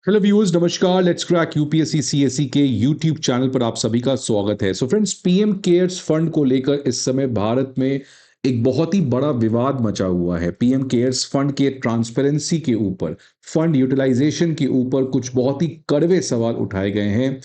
Hello viewers, नमस्कार। Let's crack UPSC CSE के YouTube channel पर आप सभी का स्वागत है। So friends, PM cares fund को लेकर इस समय भारत में एक बहुत ही बड़ा विवाद मचा हुआ है। पीएम केयर्स फंड के ट्रांसपेरेंसी के ऊपर, फंड यूटिलाइजेशन के ऊपर कुछ बहुत ही कड़वे सवाल उठाए गए हैं।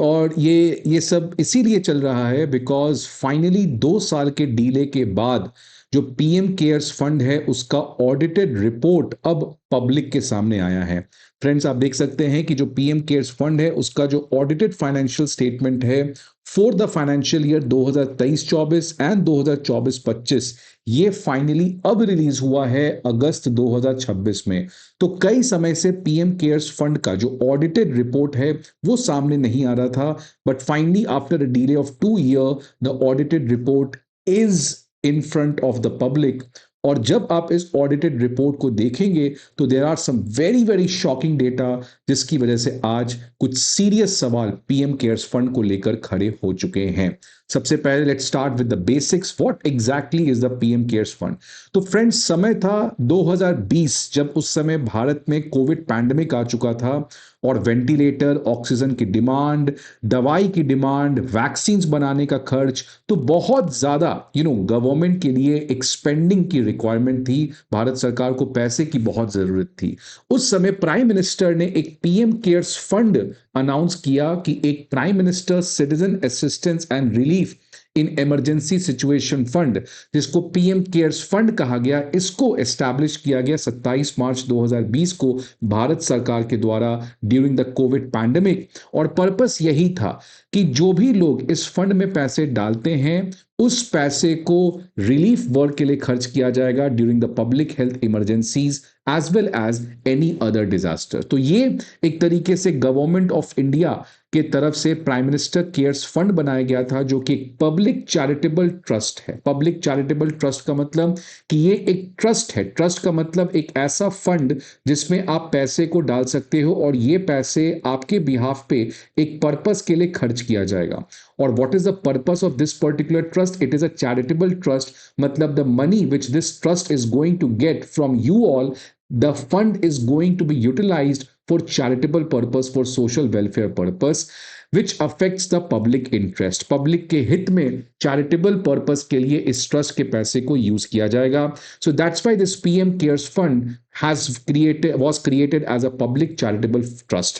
और ये सब इसीलिए चल रहा है बिकॉज फाइनली 2 साल के डीले के बाद जो पीएम केयर्स फंड है उसका ऑडिटेड रिपोर्ट अब पब्लिक के सामने आया है। फ्रेंड्स, आप देख सकते हैं कि जो पीएम केयर्स फंड है उसका जो ऑडिटेड फाइनेंशियल स्टेटमेंट है for the financial year 2023-24 and 2024-25, ये फाइनली अब रिलीज हुआ है अगस्त 2026 में। तो कई समय से पीएम केयर्स फंड का जो ऑडिटेड रिपोर्ट है वो सामने नहीं आ रहा था, but finally after a delay of 2 year the audited report is in front of the public. और जब आप इस ऑडिटेड रिपोर्ट को देखेंगे तो there are some very very shocking data, जिसकी वजह से आज कुछ सीरियस सवाल पीएम केयर्स फंड को लेकर खड़े हो चुके हैं। सबसे पहले let's start with the basics. What exactly is the PM cares fund? तो फ्रेंड्स, समय था 2020, जब उस समय भारत में कोविड पैंडेमिक आ चुका था और वेंटिलेटर, ऑक्सीजन की डिमांड, दवाई की डिमांड, वैक्सीन बनाने का खर्च, तो बहुत ज्यादा गवर्नमेंट के लिए एक्सपेंडिंग की रिक्वायरमेंट थी। भारत सरकार को पैसे की बहुत जरूरत थी। उस समय प्राइम मिनिस्टर ने एक पीएम केयर्स फंड अनाउंस किया कि एक prime minister citizen assistance and relief in emergency situation fund, जिसको पीएम केयर्स फंड कहा गया, इसको एस्टैब्लिश किया गया 27 मार्च 2020 को भारत सरकार के द्वारा ड्यूरिंग द कोविड पैंडेमिक। और पर्पस यही था कि जो भी लोग इस फंड में पैसे डालते हैं उस पैसे को रिलीफ वर्क के लिए खर्च किया जाएगा during the public health emergencies as well as any other disaster. तो ये एक तरीके से गवर्नमेंट ऑफ इंडिया के तरफ से प्राइम मिनिस्टर केयर्स फंड बनाया गया था, जो कि एक पब्लिक चैरिटेबल ट्रस्ट है। पब्लिक चैरिटेबल ट्रस्ट का मतलब कि ये एक ट्रस्ट है। ट्रस्ट का मतलब एक ऐसा फंड जिसमें आप पैसे को डाल सकते हो और ये पैसे आपके बिहाफ पे एक पर्पस के लिए खर्च किया जाएगा। और what is the purpose of this particular trust? It is a charitable trust, मतलब the money which this trust is going to get from you all, the fund is going to be utilized for charitable purpose, for social welfare purpose, which affects the public interest। Public के हित में charitable purpose के लिए इस trust के पैसे को use किया जाएगा। So that's why this PM cares fund was created as a public charitable trust।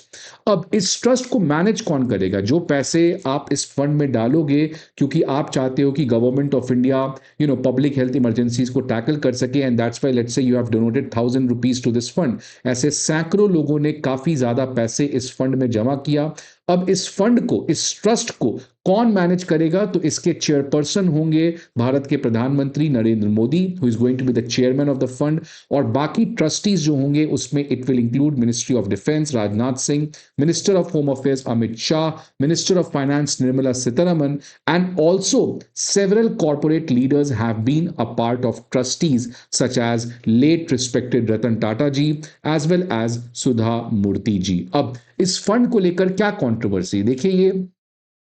अब इस ट्रस्ट को मैनेज कौन करेगा? जो पैसे आप इस फंड में डालोगे, क्योंकि आप चाहते हो कि government of India public health emergencies को टैकल कर सके, and that's why let's say you have donated 1000 rupees to this fund. ऐसे सैकड़ों लोगों ने काफी ज्यादा पैसे इस फंड में जमा किया। अब इस फंड को, इस ट्रस्ट को कौन मैनेज करेगा? तो इसके चेयरपर्सन होंगे भारत के प्रधानमंत्री Narendra Modi, who is going to be the chairman of the fund. और बाकी ट्रस्टीज जो होंगे उसमें it will include ministry of defence Rajnath Singh, minister of home affairs Amit Shah, minister of finance Nirmala Sitharaman, and also several corporate leaders have been a part of trustees such as late respected Ratan Tata ji as well as Sudha Murty ji. अब इस fund को लेकर क्या controversy? देखिए, ये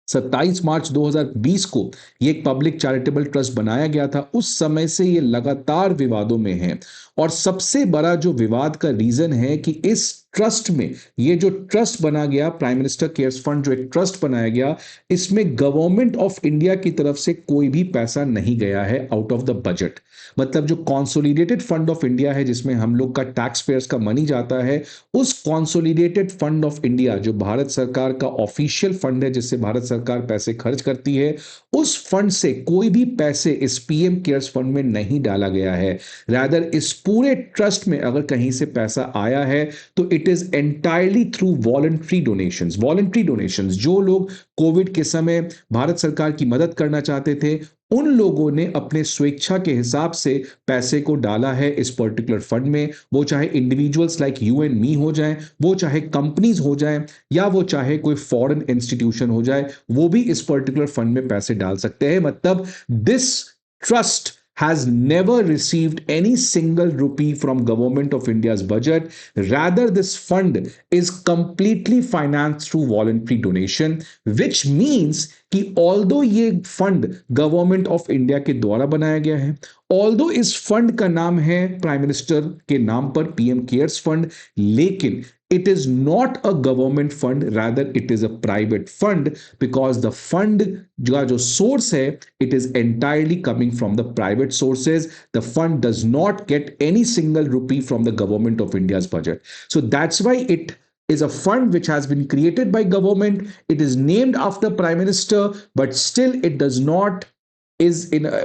27 मार्च 2020 को ये एक पब्लिक चैरिटेबल ट्रस्ट बनाया गया था। उस समय से ये लगातार विवादों में है। और सबसे बड़ा जो विवाद का रीजन है कि इस ट्रस्ट में, ये जो ट्रस्ट बना गया प्राइम मिनिस्टर केयर्स फंड, जो एक ट्रस्ट बनाया गया, इसमें गवर्नमेंट ऑफ इंडिया की तरफ से कोई भी पैसा नहीं गया है आउट ऑफ द बजट। मतलब जो कॉन्सोलिडेटेड फंड ऑफ इंडिया है, जिसमें हम लोग का टैक्स पेयर्स का मनी जाता है, उस कॉन्सोलिडेटेड फंड ऑफ इंडिया जो भारत सरकार का ऑफिशियल फंड है, जिससे भारत सरकार पैसे खर्च करती है, उस फंड से कोई भी पैसे इस पीएम केयर्स फंड में नहीं डाला गया है। रादर इस पूरे ट्रस्ट में अगर कहीं से पैसा आया है तो it is entirely through voluntary donations. Voluntary donations, जो लोग कोविड के समय भारत सरकार की मदद करना चाहते थे, उन लोगों ने अपने स्वेच्छा के हिसाब से पैसे को डाला है इस पर्टिकुलर फंड में। वो चाहे individuals like you and me हो जाएं, वो चाहे कंपनीज हो जाएं, या वो चाहे कोई फॉरेन इंस्टीट्यूशन हो जाए, वो भी इस पर्टिकुलर फंड में पैसे डाल सकते हैं। मतलब this trust has never received any single rupee from government of India's budget. Rather, this fund is completely financed through voluntary donation, which means कि although ये फंड गवर्नमेंट ऑफ इंडिया के द्वारा बनाया गया है, although इस फंड का नाम है प्राइम मिनिस्टर के नाम पर पीएम केयर्स फंड, लेकिन it is not a government fund, rather it is a private fund, because the fund का जो source है, it is entirely coming from the private sources. The fund does not get any single rupee from the government of India's budget. So that's why it is a fund which has been created by government. It is named after Prime Minister, but still it does not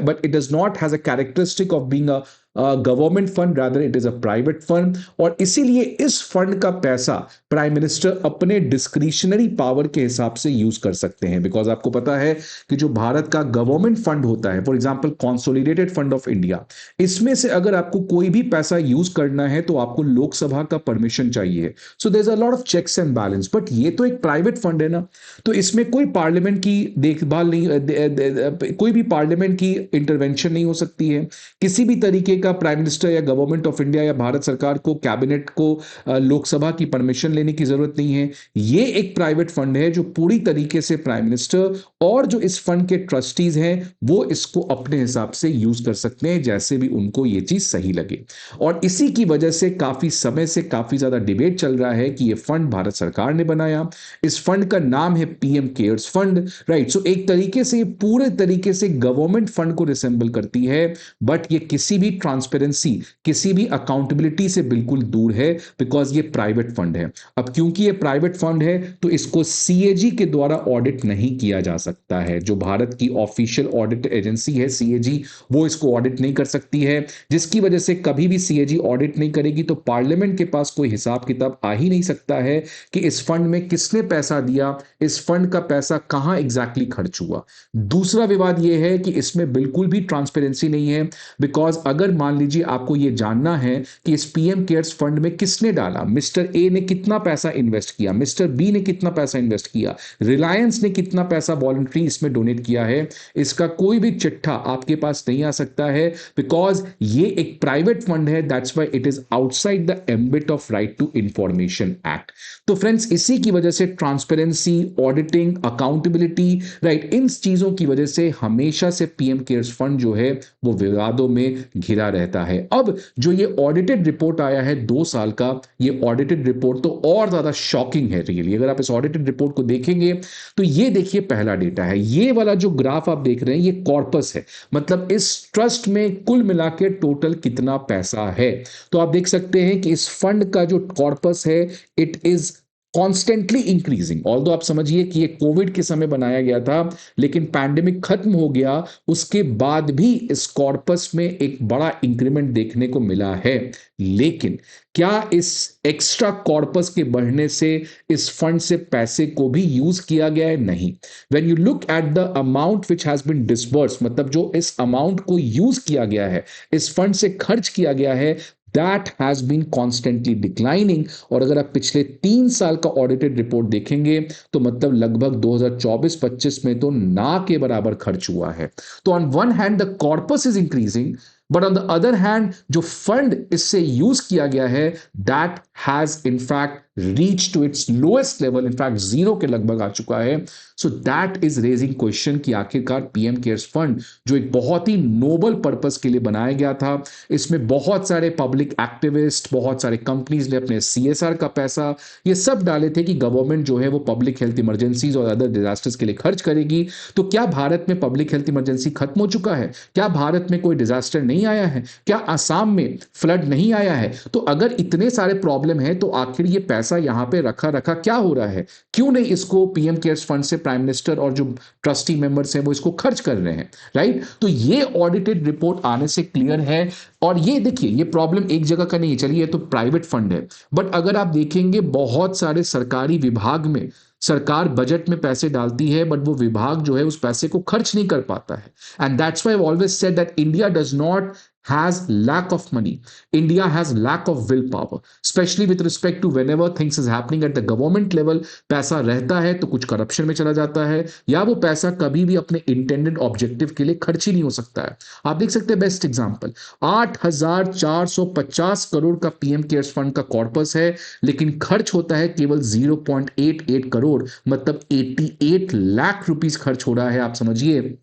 but it does not has a characteristic of being a government fund, rather it is a private fund. और इसीलिए इस fund का पैसा prime minister अपने discretionary power के हिसाब से use कर सकते हैं। बिकॉज आपको पता है कि जो भारत का गवर्नमेंट फंड होता है, for example consolidated fund of India, इसमें से अगर आपको कोई भी पैसा यूज करना है तो आपको लोकसभा का परमिशन चाहिए। So there is a lot of checks and balance. But ये तो एक प्राइवेट फंड है ना, तो इसमें कोई पार्लियामेंट की देखभाल नहीं, कोई भी पार्लियामेंट की इंटरवेंशन नहीं हो सकती है। किसी भी तरीके का प्राइम मिनिस्टर या गवर्नमेंट ऑफ इंडिया या भारत सरकार को, कैबिनेट को लोकसभा की परमिशन लेने की जरूरत नहीं है। ये एक प्राइवेट फंड है जो पूरी तरीके से प्राइम मिनिस्टर और जो इस फंड के ट्रस्टीज हैं वो इसको अपने हिसाब से यूज कर सकते हैं, जैसे भी उनको ये चीज सही लगे। और इसी की वजह से काफी समय से काफी ज्यादा डिबेट चल रहा है कि ये फंड भारत सरकार ने बनाया। इस फंड का नाम है पीएम केयर्स फंड, राइट। सो एक तरीके से पूरे तरीके से गवर्नमेंट फंड को रिसेंबल करती है, बट ये किसी भी ट्रांसपेरेंसी, किसी भी अकाउंटेबिलिटी से बिल्कुल दूर है, बिकॉज ये प्राइवेट फंड है। अब क्योंकि ये प्राइवेट फंड है तो इसको सीएजी के द्वारा ऑडिट नहीं किया जा सकता है। जो भारत की ऑफिशियल ऑडिट एजेंसी है सीएजी, वो इसको ऑडिट नहीं कर सकती है, जिसकी वजह से कभी भी सीएजी ऑडिट नहीं करेगी तो पार्लियामेंट के पास कोई हिसाब किताब आ ही नहीं सकता है कि इस फंड में किसने पैसा दिया, इस फंड का पैसा कहां एग्जैक्टली खर्च हुआ। दूसरा विवाद यह है कि इसमें बिल्कुल भी ट्रांसपेरेंसी नहीं है, बिकॉज अगर मान लीजिए आपको यह जानना है कि इस पीएम केयर्स फंड में किसने डाला, मिस्टर ए ने कितना पैसा इन्वेस्ट किया, मिस्टर बी ने कितना पैसा इन्वेस्ट किया, रिलायंस ने कितना पैसा वॉलंटरी इसमें डोनेट किया है, इसका कोई भी चिट्ठा आपके पास नहीं आ सकता है, बिकॉज ये एक प्राइवेट फंड है। That's why it is outside the ambit of right to information act. तो फ्रेंड्स, इसी की वजह से ट्रांसपेरेंसी, ऑडिटिंग, अकाउंटेबिलिटी, राइट, इन चीजों की वजह से हमेशा से पीएम केयर्स फंड जो है वो विवादों में घिरा रहता है। अब जो ये ऑडिटेड रिपोर्ट आया है 2 साल का, ये ऑडिटेड रिपोर्ट तो और ज्यादा शॉकिंग है रियली। अगर आप इस ऑडिटेड रिपोर्ट को देखेंगे तो ये देखिए पहला डेटा है, ये वाला जो ग्राफ आप देख रहे हैं ये कॉर्पस है, मतलब इस ट्रस्ट में कुल मिला के टोटल कितना पैसा है। तो आप देख सकते हैं कि इस फंड का जो कॉर्पस है it is constantly increasing. Although आप समझिए कि ये कोविड के समय बनाया गया था, लेकिन पैंडेमिक खत्म हो गया उसके बाद भी इस कॉर्पस में एक बड़ा इंक्रीमेंट देखने को मिला है। लेकिन क्या इस एक्स्ट्रा कॉर्पस के बढ़ने से इस फंड से पैसे को भी यूज किया गया है? नहीं। When you look at the amount which has been disburse, मतलब जो इस अमाउंट को यूज किया गया है, इस फंड से खर्च किया गया है, that has been constantly declining. और अगर आप पिछले 3 साल का ऑडिटेड रिपोर्ट देखेंगे तो मतलब लगभग 2024-25 में तो ना के बराबर खर्च हुआ है। तो on one hand the corpus is increasing, but on the other hand जो फंड इससे यूज किया गया है that has in fact reach to its lowest level, in fact zero के लगभग आ चुका है। So that is raising question कि आखिरकार पीएम केयर्स फंड जो एक बहुत ही नोबल पर्पस के लिए बनाया गया था, इसमें बहुत सारे पब्लिक एक्टिविस्ट, बहुत सारे कंपनीज ने अपने सीएसआर का पैसा ये सब डाले थे कि गवर्नमेंट जो है वो पब्लिक हेल्थ इमरजेंसीज और अदर डिजास्टर्स के लिए खर्च करेगी। तो क्या भारत में पब्लिक हेल्थ इमरजेंसी खत्म हो चुका है? क्या भारत में कोई डिजास्टर नहीं आया है? क्या असम में फ्लड नहीं आया है? तो अगर इतने सारे प्रॉब्लम है तो आखिर ये पैसा यहां पे रखा रखा क्या हो रहा है? क्यों नहीं इसको पीएम केयर्स फंड से प्राइम मिनिस्टर और जो ट्रस्टी मेंबर्स हैं वो इसको खर्च कर रहे हैं, राइट? तो ये ऑडिटेड रिपोर्ट आने से क्लियर है। और ये देखिए ये प्रॉब्लम एक जगह का नहीं है, चलिए ये तो प्राइवेट फंड है, बट अगर आप देखेंगे बहुत सारे सरकारी विभाग में सरकार बजट में पैसे डालती है, बट वो विभाग जो है उस पैसे को खर्च नहीं कर पाता है। And that's why I always said that India does not has lack of money. India has lack of willpower, especially with respect to whenever things is happening at the government level. पैसा रहता है तो कुछ corruption में चला जाता है, या वो पैसा कभी भी अपने इंटेंडेड ऑब्जेक्टिव के लिए खर्च ही नहीं हो सकता है। आप देख सकते हैं बेस्ट एग्जांपल 8,450 करोड़ का पीएम केयर्स फंड का कॉर्पस है, लेकिन खर्च होता है केवल 0.88 करोड़, मतलब 88 लाख रुपीस खर्च हो रहा है। आप समझिए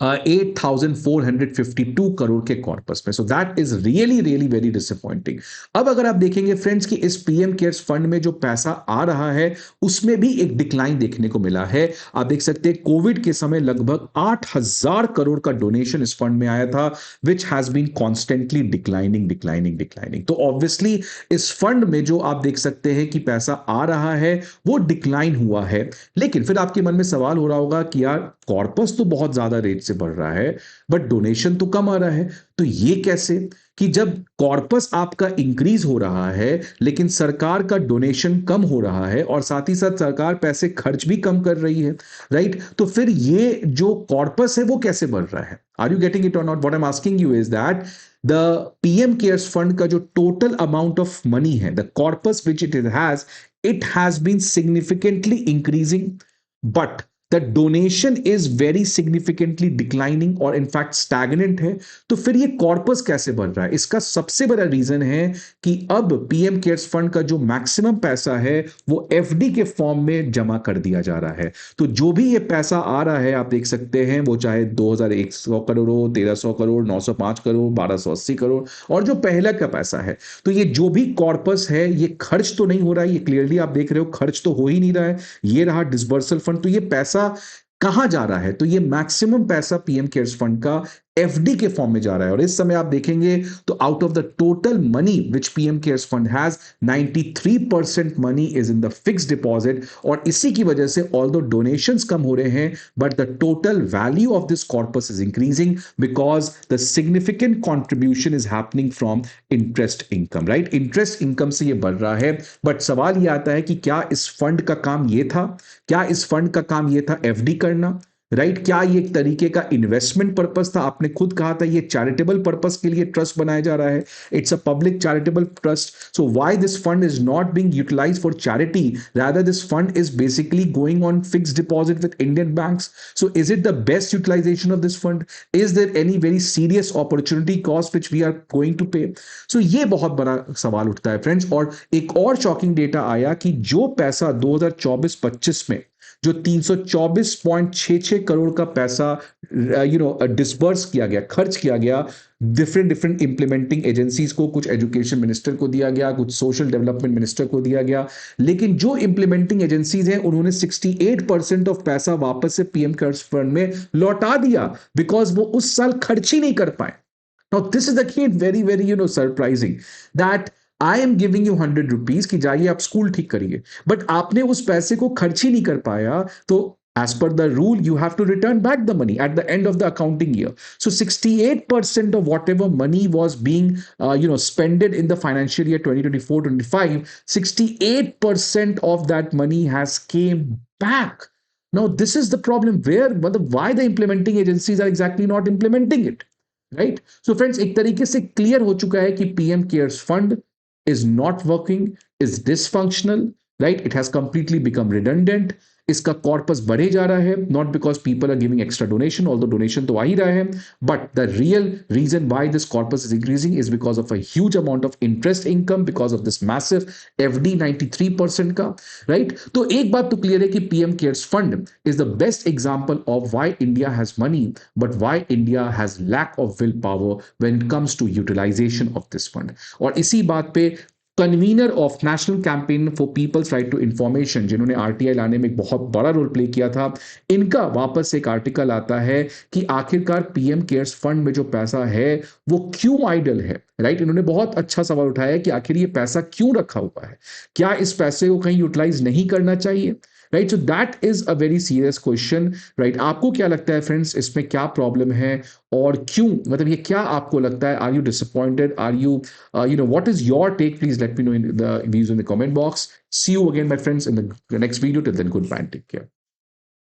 8,452 करोड़ के कॉर्पस में। सो that is really really very disappointing. अब अगर आप देखेंगे फ्रेंड्स कि इस पीएम केयर्स फंड में जो पैसा आ रहा है उसमें भी एक डिक्लाइन देखने को मिला है। आप देख सकते हैं कोविड के समय लगभग 8,000 करोड़ का डोनेशन इस फंड में आया था, which has been constantly declining declining declining. तो ऑब्वियसली इस फंड में जो आप देख सकते हैं कि पैसा आ रहा है वो डिक्लाइन हुआ है। लेकिन फिर आपके मन में सवाल हो रहा होगा कि यार कॉर्पस तो बहुत ज्यादा रेट से बढ़ रहा है बट डोनेशन तो कम आ रहा है, तो ये कैसे? कि जब कॉर्पस आपका इंक्रीज हो रहा है लेकिन सरकार का डोनेशन कम हो रहा है और साथ ही साथ सरकार पैसे खर्च भी कम कर रही है, राइट? तो फिर ये जो कॉर्पस है वो कैसे बढ़ रहा है? Are you getting it or not? What I am asking you is that the PM cares fund का जो टोटल अमाउंट ऑफ मनी है, the corpus which it has been significantly increasing, but the donation is very significantly declining और in fact stagnant है। तो फिर ये corpus कैसे बढ़ रहा है? इसका सबसे बड़ा रीजन है कि अब पीएम केयर्स फंड का जो मैक्सिमम पैसा है वो एफडी के फॉर्म में जमा कर दिया जा रहा है। तो जो भी ये पैसा आ रहा है आप देख सकते हैं वो चाहे 2100 करोड़ हो, 1300 करोड़, 905 करोड़, 1280 करोड़ और जो पहला का पैसा है, तो ये जो भी कॉर्पस है ये खर्च तो नहीं हो रहा है, ये क्लियरली आप देख रहे हो खर्च तो हो ही नहीं रहा है। ये रहा डिसबर्सल फंड। तो ये पैसा कहां जा रहा है? तो ये मैक्सिमम पैसा पीएम केयर्स फंड का एफडी के फॉर्म में जा रहा है। और इस समय आप देखेंगे तो out of the total money which PM cares fund has, 93% money is in the fixed deposit. और इसी की वजह से ऑल्दो डोनेशंस कम हो रहे हैं but the total value of this corpus is increasing because the significant contribution is happening from interest income, right? Interest income से ये बढ़ रहा है। बट सवाल ये आता है कि क्या इस फंड का काम ये था? क्या इस फंड का काम ये था एफडी करना, राइट? क्या ये एक तरीके का इन्वेस्टमेंट पर्पस था? आपने खुद कहा था ये चैरिटेबल पर्पस के लिए ट्रस्ट बनाया जा रहा है, it's a public charitable trust. So why this fund is not being utilised for charity, rather this fund is basically going on fixed deposit with Indian banks? So is it the best utilisation of this fund? Is there any very serious opportunity cost which we are going to pay? So ये बहुत बड़ा सवाल उठता है friends. और एक और shocking data आया कि जो पैसा 2024-25 में जो 324.66 करोड़ का पैसा डिसबर्स किया गया, खर्च किया गया डिफरेंट डिफरेंट इंप्लीमेंटिंग एजेंसीज को, कुछ एजुकेशन मिनिस्टर को दिया गया, कुछ सोशल डेवलपमेंट मिनिस्टर को दिया गया, लेकिन जो इंप्लीमेंटिंग एजेंसीज हैं उन्होंने 68% ऑफ पैसा वापस से पीएम केयर्स फंड में लौटा दिया बिकॉज वो उस साल खर्च ही नहीं कर पाए। Now, this is again very, very, surprising that I am giving you 100 rupees कि जाइए आप स्कूल ठीक करिए, बट आपने उस पैसे को खर्च ही नहीं कर पाया। तो as per the rule, you have to return back the money at the end of the accounting year. So 68% of whatever money was being, spended in the financial year 2024-25, 68% of that money has came back. Now, this is the problem why the implementing agencies are exactly not implementing it. Right? So friends एक तरीके से clear हो चुका है कि PM cares fund is not working, is dysfunctional, right? It has completely become redundant. इसका corpus बढ़े जा रहा है, not because people are giving extra donation, although donation तो आ ही रहा है, but the real reason why this corpus is increasing is because of a huge amount of interest income, because of this massive FD 93% का, right? तो एक बात तो क्लियर है कि PM cares fund is the best example of why India has money but why India has lack of will power when it comes to utilisation of this fund. और इसी बात पे convener of national campaign for people's right to information, जिन्होंने RTI लाने में एक बहुत बड़ा रोल प्ले किया था, इनका वापस एक आर्टिकल आता है कि आखिरकार पीएम केयर्स फंड में जो पैसा है वो क्यों आइडल है, राइट? इन्होंने बहुत अच्छा सवाल उठाया कि आखिर ये पैसा क्यों रखा हुआ है, क्या इस पैसे को कहीं यूटिलाइज नहीं करना चाहिए, right? So that is a very serious question, right? आपको क्या लगता है फ्रेंड्स, इसमें क्या प्रॉब्लम है और क्यों, मतलब ये क्या आपको लगता है? Are you disappointed? Are you what is your take? Please let me know in the views in the comment box. See you again my friends in the next video. Till then, goodbye and take care.